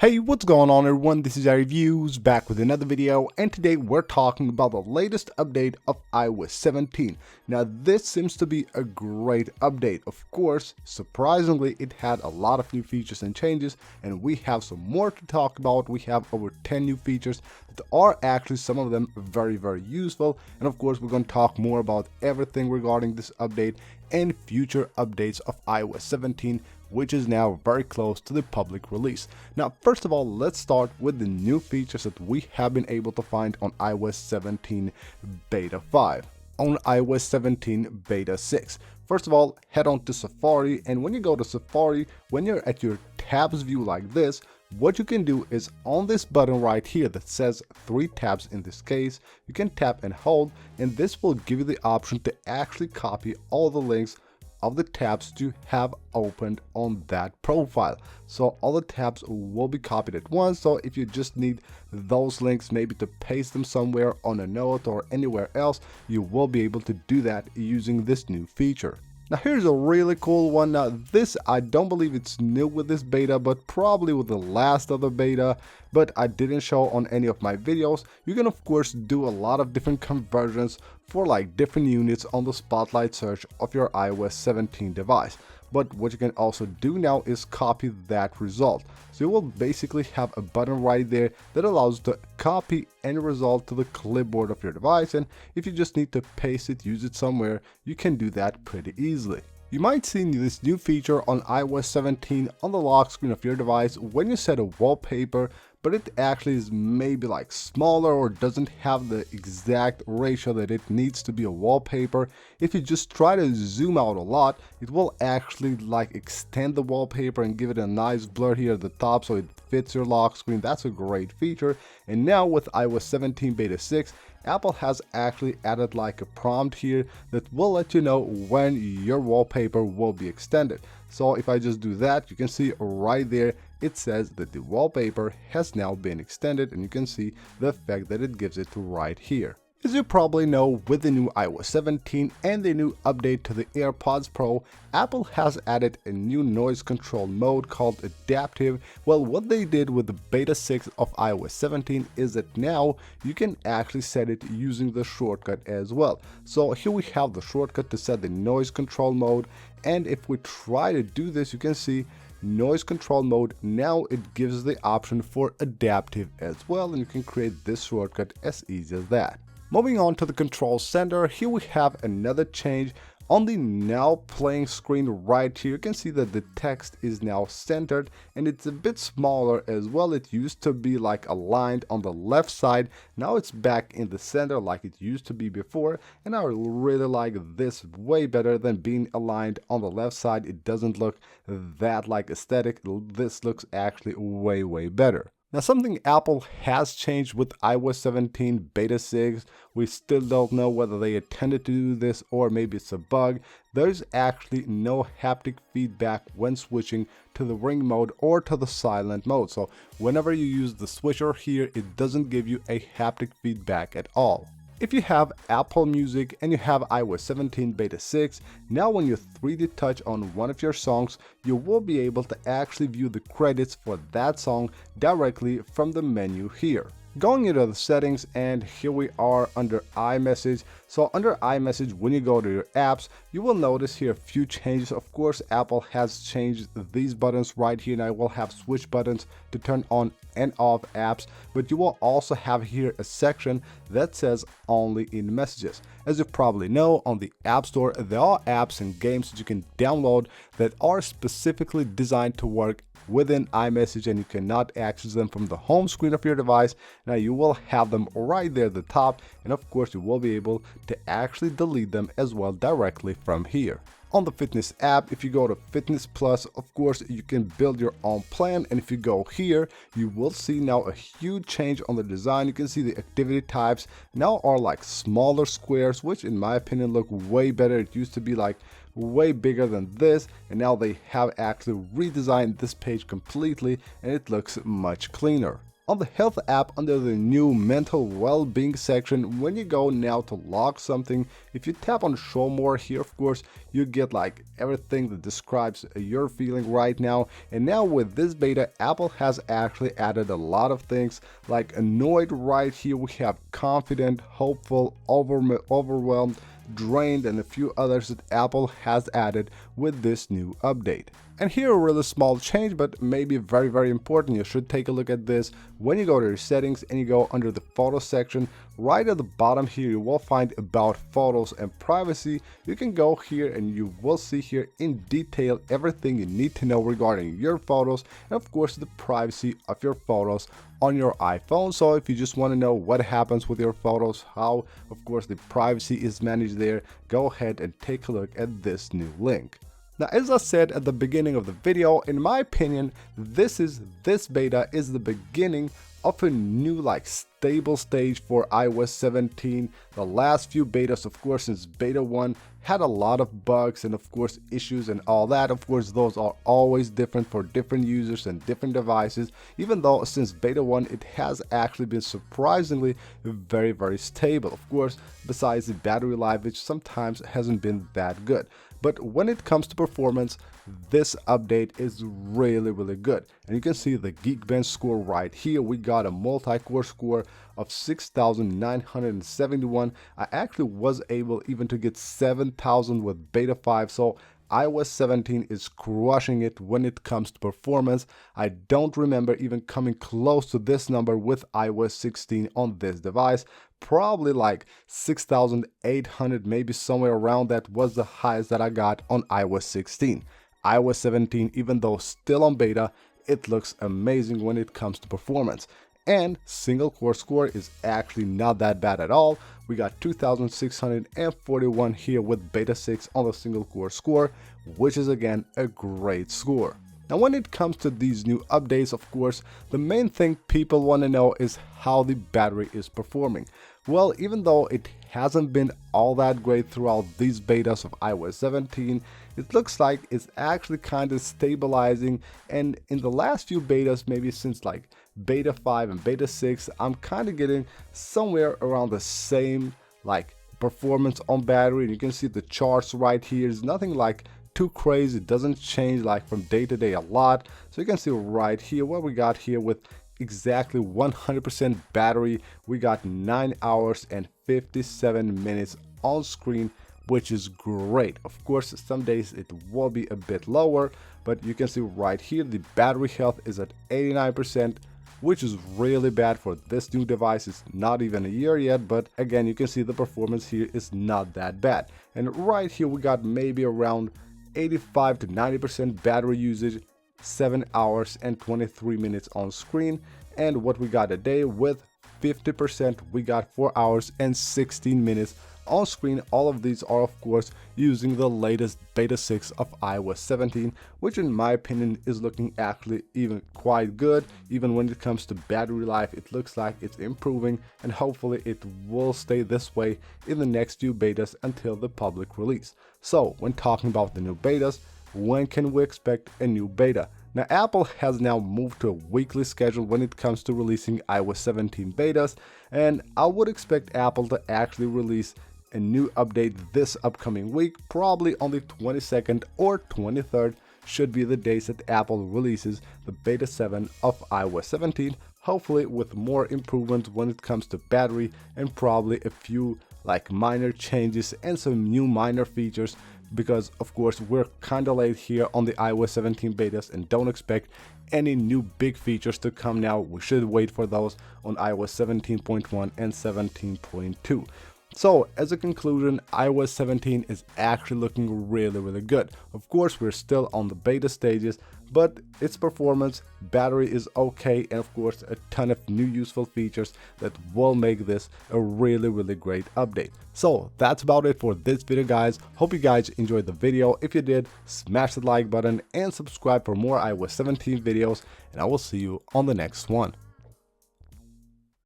Hey, what's going on everyone, this is iReviews back with another video, and today we're talking about the latest update of iOS 17. Now this seems to be a great update. Of course, surprisingly it had a lot of new features and changes, and we have some more to talk about. We have over 10 new features that are actually some of them very useful, and of course we're going to talk more about everything regarding this update and future updates of iOS 17, which is now very close to the public release. Now, first of all, let's start with the new features that we have been able to find on iOS 17 Beta 5. On iOS 17 Beta 6. First of all, head on to Safari, and when you go to Safari, when you're at your tabs view like this, what you can do is on this button right here that says 3 tabs in this case, you can tap and hold, and this will give you the option to actually copy all the links of the tabs you have opened on that profile. So all the tabs will be copied at once. So if you just need those links maybe to paste them somewhere on a note or anywhere else, you will be able to do that using this new feature. Now here's a really cool one. Now this, I don't believe it's new with this beta, but probably with the last other beta, but I didn't show on any of my videos. You can of course do a lot of different conversions for like different units on the spotlight search of your iOS 17 device. But what you can also do now is copy that result. So you will basically have a button right there that allows you to copy any result to the clipboard of your device, and if you just need to paste it, use it somewhere, you can do that pretty easily. You might see this new feature on iOS 17 on the lock screen of your device when you set a wallpaper, but it actually is maybe like smaller or doesn't have the exact ratio that it needs to be a wallpaper. If you just try to zoom out a lot, it will actually like extend the wallpaper and give it a nice blur here at the top so it fits your lock screen. That's a great feature. And now with iOS 17 Beta 6, Apple has actually added like a prompt here that will let you know when your wallpaper will be extended. So if I just do that, you can see right there it says that the wallpaper has now been extended, and you can see the effect that it gives it right here. As you probably know, with the new iOS 17 and the new update to the AirPods Pro, Apple has added a new noise control mode called Adaptive. Well, what they did with the Beta 6 of iOS 17 is that now you can actually set it using the shortcut as well. So here we have the shortcut to set the noise control mode, and if we try to do this, you can see noise control mode. Now it gives the option for adaptive as well, and you can create this shortcut as easy as that. Moving on to the control center, here we have another change. On the now playing screen right here, you can see that the text is now centered and it's a bit smaller as well. It used to be like aligned on the left side. Now it's back in the center like it used to be before, and I really like this way better than being aligned on the left side. It doesn't look that like aesthetic. This looks actually way better. Now, something Apple has changed with iOS 17 Beta 6, we still don't know whether they intended to do this or maybe it's a bug. There's actually no haptic feedback when switching to the ring mode or to the silent mode. So whenever you use the switcher here, it doesn't give you a haptic feedback at all. If you have Apple Music and you have iOS 17 Beta 6, now when you 3D touch on one of your songs, you will be able to actually view the credits for that song directly from the menu here. Going into the settings, and here we are under iMessage. So under iMessage, when you go to your apps, you will notice here a few changes. Of course, Apple has changed these buttons right here. Now we'll have switch buttons to turn on and off apps, but you will also have here a section that says only in messages. As you probably know, on the App Store, there are apps and games that you can download that are specifically designed to work within iMessage, and you cannot access them from the home screen of your device. Now you will have them right there at the top, and of course you will be able to actually delete them as well directly from here. On the Fitness app, if you go to Fitness Plus, of course you can build your own plan, and if you go here, you will see now a huge change on the design. You can see the activity types now are like smaller squares, which in my opinion look way better. It used to be like way bigger than this, and now they have actually redesigned this page completely and it looks much cleaner. On the health app, under the new mental well-being section, when you go now to log something, if you tap on show more here, of course, you get like everything that describes your feeling right now. And now with this beta, Apple has actually added a lot of things like annoyed. Right here we have confident, hopeful, overwhelmed, drained, and a few others that Apple has added with this new update. And here a really small change, but maybe very important. You should take a look at this when you go to your settings and you go under the photo section. Right at the bottom here you will find about photos and privacy. You can go here and you will see here in detail everything you need to know regarding your photos and of course the privacy of your photos on your iPhone. So if you just want to know what happens with your photos, how of course the privacy is managed there, go ahead and take a look at this new link. Now, as I said at the beginning of the video, in my opinion, this beta is the beginning of a new stable stage for iOS 17. The last few betas, of course, since beta 1 had a lot of bugs and of course issues and all that. Of course, those are always different for different users and different devices, even though since beta 1 it has actually been surprisingly very stable. Of course, besides the battery life, which sometimes hasn't been that good. But when it comes to performance, this update is really good. And you can see the Geekbench score right here. We got a multi-core score of 6,971. I actually was able even to get 7,000 with beta 5. So iOS 17 is crushing it when it comes to performance. I don't remember even coming close to this number with iOS 16 on this device. Probably like 6,800, maybe somewhere around that was the highest that I got on iOS 16. iOS 17, even though still on beta, it looks amazing when it comes to performance. And single core score is actually not that bad at all. We got 2,641 here with beta 6 on the single core score, which is again a great score. Now when it comes to these new updates, of course, the main thing people want to know is how the battery is performing. Well, even though it hasn't been all that great throughout these betas of iOS 17, it looks like it's actually kind of stabilizing, and in the last few betas, maybe since like beta 5 and beta 6, I'm kind of getting somewhere around the same performance on battery. And you can see the charts right here. It's nothing like too crazy. It doesn't change from day to day a lot. So you can see right here what we got here with exactly 100% battery. We got 9 hours and 57 minutes on screen, which is great. Of course, some days it will be a bit lower, but you can see right here the battery health is at 89%, which is really bad for this new device. It's not even a year yet, but again, you can see the performance here is not that bad. And right here we got maybe around 85 to 90% battery usage, 7 hours and 23 minutes on screen. And what we got a day with 50%, we got 4 hours and 16 minutes on screen. All of these are of course using the latest beta 6 of iOS 17, which in my opinion is looking actually even quite good. Even when it comes to battery life, it looks like it's improving, and hopefully it will stay this way in the next few betas until the public release. So when talking about the new betas, when can we expect a new beta? Now, Apple has now moved to a weekly schedule when it comes to releasing iOS 17 betas, and I would expect Apple to actually release a new update this upcoming week, probably on the 22nd or 23rd should be the days that Apple releases the beta 7 of iOS 17, hopefully with more improvements when it comes to battery and probably a few minor changes and some new minor features, because of course we're kind of late here on the iOS 17 betas and don't expect any new big features to come now. We should wait for those on iOS 17.1 and 17.2. So as a conclusion, iOS 17 is actually looking really good. Of course, we're still on the beta stages, but its performance, battery is okay, and of course a ton of new useful features that will make this a really great update. So that's about it for this video, guys. Hope you guys enjoyed the video. If you did, smash the like button and subscribe for more iOS 17 videos, and I will see you on the next one.